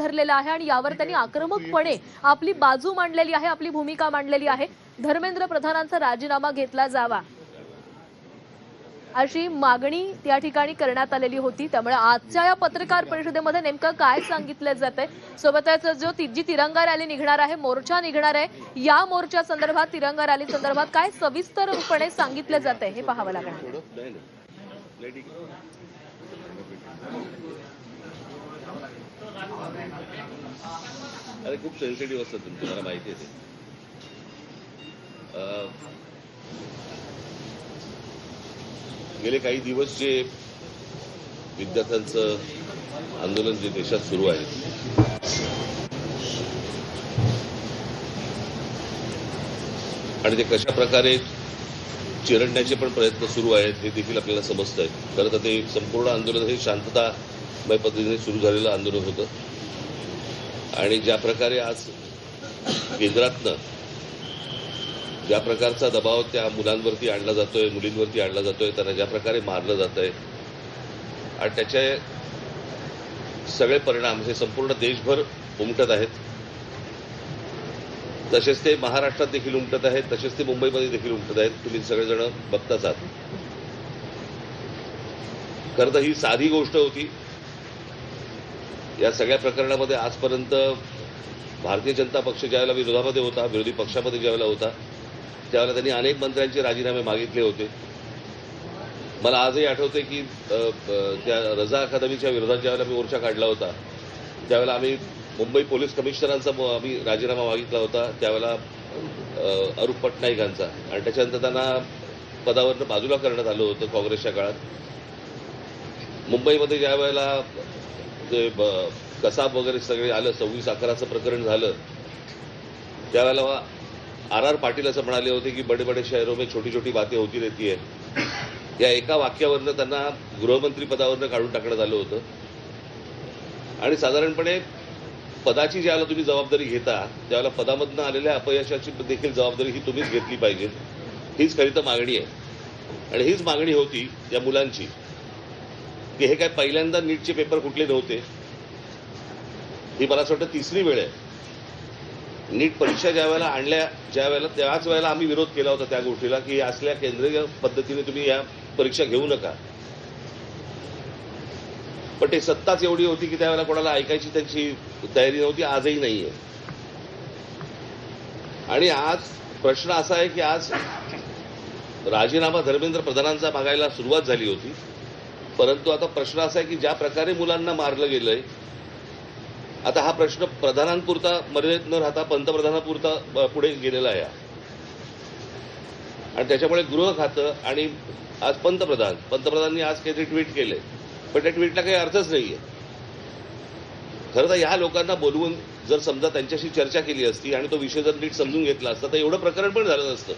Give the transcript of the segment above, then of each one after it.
धरलेला आहे आणि यावर त्यांनी आक्रमकपणे आपली बाजू मांडलेली आहे, आपली भूमिका मांडलेली आहे। धर्मेंद्र प्रधानांचा राजीनामा घेतला जावा अशी मागणी त्या ठिकाणी करण्यात आलेली होती। त्यामुळे आजच्या या पत्रकार परिषदेमध्ये नेमकं काय सांगितलं जातंय, सोबतच जी तिरंगा रॅली निघणार आहे, मोर्चा निघणार आहे, या मोर्चा संदर्भात, तिरंगा रॅली संदर्भात काय सविस्तरपणे सांगितलं जातंय हे पाहावं लागणार। अरे खूप सेन्सिटिव्ह असतं तुमचं, मला माहिती आहे ते। गेले काही दिवस जे विद्यार्थ्यांचं आंदोलन जे देशात सुरू आहे, आणि ते कशा प्रकारे चिरडण्याचे पण प्रयत्न सुरू आहेत हे देखील आपल्याला समजत आहे। खरं तर ते संपूर्ण आंदोलन हे शांततामय पद्धतीने सुरू झालेलं आंदोलन होतं, आणि ज्या प्रकारे आज केंद्रातनं ज्या प्रकारचा दबाव त्या मुलांवरती आणला जातोय, मुलींवरती आणला जातोय, त्यांना ज्या प्रकारे मारलं जात आहे, आणि त्याचे सगळे परिणाम हे संपूर्ण देशभर उमटत आहेत। तसेच ते महाराष्ट्रात देखील उमटत आहेत, तसेच ते मुंबईमध्ये देखील उमटत आहेत। तुम्ही सगळेजण बघताच आहात। खरं तर ही साधी गोष्ट होती। या सगळ्या प्रकरणामध्ये आजपर्यंत भारतीय जनता पक्ष ज्यावेळेला विरोधामध्ये होता, विरोधी पक्षामध्ये ज्यावेळेला होता, त्यावेळेला त्यांनी अनेक मंत्र्यांचे राजीनामे मागितले होते। मला आजही आठवते की त्या रजा अकादमीच्या विरोधात ज्यावेळेला मी मोर्चा काढला होता, त्यावेळेला आम्ही मुंबई पोलीस कमिशनरांचा आम्ही राजीनामा मागितला होता, त्यावेळेला अरूप पटनाईकांचा, आणि त्याच्यानंतर त्यांना पदावरनं बाजूला करण्यात आलं होतं काँग्रेसच्या काळात। मुंबईमध्ये ज्या वेळेला ते कसाब वगैरे सगळे आलं, 26/11चं प्रकरण झालं, त्यावेळेला आर पाटील असं म्हणाले होते की बडे बडे शहरों में छोटी छोटी बातें होती रहती है, या एका वाक्यावरनं त्यांना गृहमंत्री पदावरनं काढून टाकण्यात आलं होतं। आणि साधारणपणे पदाची ज्यावेळेला तुम्ही जबाबदारी घेता, त्यावेळेला पदामधनं आलेल्या अपयशाची देखील जबाबदारी ही तुम्हीच घेतली पाहिजे, हीच खरी तर मागणी आहे। आणि हीच मागणी होती या मुलांची की हे काय पहिल्यांदा नीटचे पेपर कुठले नव्हते, ही मला असं वाटतं तिसरी वेळ आहे। नीट परीक्षा ज्या वेळेला आणल्या, त्याच वेळेला आम्ही विरोध केला होता त्या गोष्टीला की असल्या केंद्रीय पद्धतीने तुम्ही या परीक्षा घेऊ नका, पण ते सत्ताच एवढी होती की त्यावेळेला कोणाला ऐकायची त्यांची तयारी नव्हती, आजही नाहीये। आणि आज प्रश्न असा आहे की आज राजीनामा धर्मेंद्र प्रधानांचा मागायला सुरुवात झाली होती, परंतु आता प्रश्न असा आहे की ज्या प्रकारे मुलांना मारलं गेलंय, आता हा प्रश्न प्रधानांपुरता मर्यादित न राहता पंतप्रधानापुरता पुढे गेलेला आहे। आणि त्याच्यामुळे गृह खातं आणि आज पंतप्रधानांनी आज काहीतरी ट्विट केले, पण त्या ट्विटला काही अर्थच नाहीये। खरं तर ह्या लोकांना बोलवून जर समजा त्यांच्याशी चर्चा केली असती आणि तो विषय जर नीट समजून घेतला असता, तर एवढं प्रकरण पण झालं नसतं।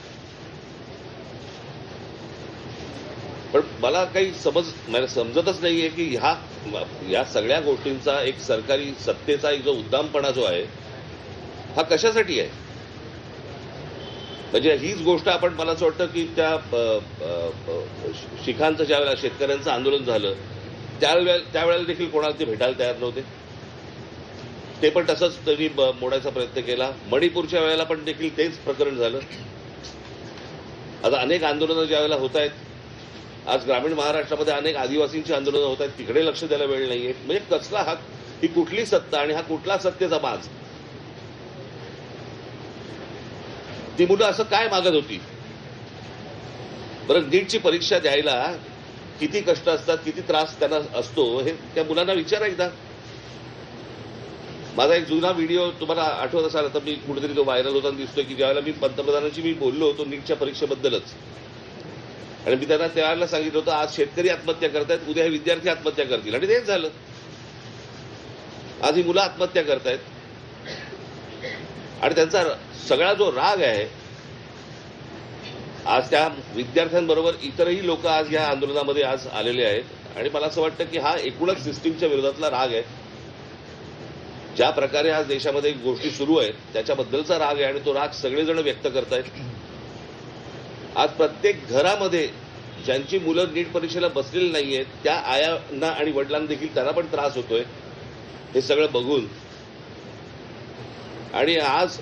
पण मला काही समजतच नाहीये की या सगळ्या गोष्टींचा एक सरकारी सत्तेचा एक जो उद्दामपणा जो आहे, हा कशासाठी आहे। म्हणजे हीच गोष्ट आपण, मला असं वाटतं की त्या शिखांचं ज्यावेळेला शेतकऱ्यांचं आंदोलन झालं, त्यावेळेला देखील कोणाला ते भेटायला तयार नव्हते, ते पण तसंच त्यांनी मोडायचा प्रयत्न केला। मणिपूरच्या वेळेला पण देखील तेच प्रकरण झालं। आता अनेक आंदोलनं ज्यावेळेला होत आहेत, आज ग्रामीण महाराष्ट्रामध्ये अनेक आदिवासींची आंदोलनं होत आहेत, तिकडे लक्ष द्यायला वेळ नाहीये। म्हणजे कसला हा, ही कुठली सत्ता आणि हा कुठला सत्तेचा बाज। ती मुलं असं काय मागत होती बरं? नीटची परीक्षा द्यायला किती कष्ट असतात, किती त्रास त्यांना असतो, हे त्या मुलांना विचारा एकदा। माझा एक जुना व्हिडिओ तुम्हाला आठवत असाल, तर मी कुठेतरी तो व्हायरल होताना दिसतोय की ज्यावेळेला मी पंतप्रधानांशी मी बोललो होतो नीटच्या परीक्षेबद्दलच, आणि मी त्यांना त्यावेळेला सांगितलं होतं आज शेतकरी आत्महत्या करतायत, उद्या हे विद्यार्थी आत्महत्या करतील, आणि तेच झालं। आज ही मुलं आत्महत्या करतायत, आणि त्यांचा सगळा जो राग आहे, आज त्या विद्यार्थ्यांबरोबर इतरही लोक आज या आंदोलनामध्ये आज आलेले आहेत, आणि मला असं वाटतं की हा एकूणच सिस्टीमच्या विरोधातला राग आहे। ज्या प्रकारे आज देशामध्ये गोष्टी सुरू आहेत त्याच्याबद्दलचा राग आहे, आणि तो राग सगळेजण व्यक्त करतायत। आज प्रत्येक घरामध्ये ज्यांची मुलं नीट परीक्षेला बसलेली नाहीयेत, त्या आयांना आणि वडिलांना देखील त्यांना पण त्रास होतोय। हे सगळं बघून आणि आज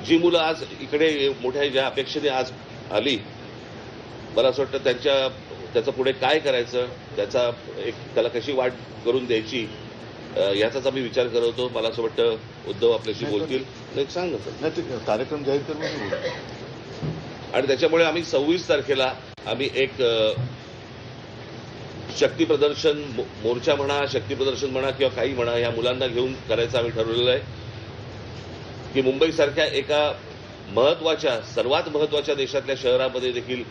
जी मुलं आज इकडे मोठ्या ज्या अपेक्षेने आज आली, मला असं वाटतं त्याचं पुढे काय करायचं, त्याला कशी वाट करून द्यायची, याचाच आम्ही विचार करत होतो. मला असं वाटतं उद्धव आपल्याशी बोलतील. नाही, सांग ना सर. नाही, ते कार्यक्रम जाहीर करून आणि त्याच्यामुळे आम्ही 26 तारखेला आम्ही एक शक्ती प्रदर्शन मोर्चा म्हणा, शक्ती प्रदर्शन म्हणा किंवा काही म्हणा, ह्या मुलांना घेऊन करायचं आम्ही ठरवलेलं आहे की मुंबईसारख्या एका महत्वाच्या, सर्वात महत्वाच्या देशातल्या शहरामध्ये देखील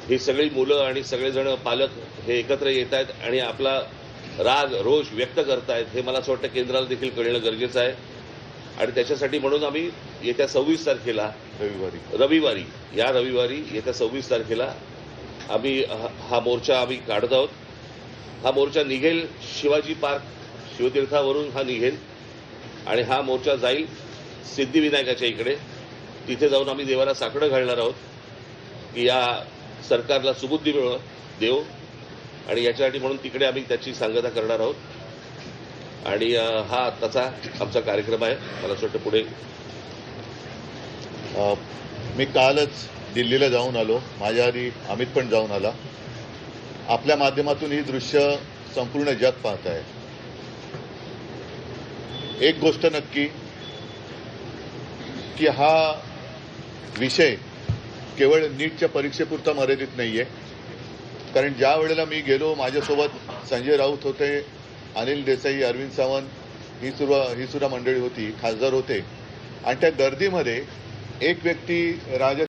ही सगळी मुलं आणि सगळेजण पालक हे एकत्र येत आहेत आणि आपला राग रोष व्यक्त करतायत. हे मला असं वाटतं केंद्राला देखील कळणं गरजेचं आहे. आणि त्याच्यासाठी म्हणून आम्ही येत्या 26 तारखेला रविवारी येत्या 26 तारखेला आम्ही हा मोर्चा आम्ही काढत आहोत. हा मोर्चा निघेल शिवाजी पार्क, शिवतीर्थावरून हा निघेल आणि हा मोर्चा जाईल सिद्धिविनायकाच्या इकडे. तिथे जाऊन आम्ही देवाला साकडं घालणार आहोत की या सरकारला सुबुद्धी देव, आणि याच्यासाठी म्हणून तिकडे आम्ही त्याची सांगता करणार आहोत. आणि हा आत्ताचा आमचा कार्यक्रम आहे. मला असं वाटतं पुढे मी कालच दिल्लीला जाऊन आलो. माझ्या आधी अमित पण जाऊन आला. आपल्या माध्यमातून ही दृश्य संपूर्ण जग पाहत आहे. एक गोष्ट नक्की की हा विषय केवळ नीटच्या परीक्षेपुरता मर्यादित नाहीये. कारण ज्या वेळेला मी गेलो, माझ्यासोबत संजय राऊत होते, अनिल देसाई, अरविंद सावंत ही सुद्धा मंडळी होती, खासदार होते. आणि त्या गर्दीमध्ये एक व्यक्ती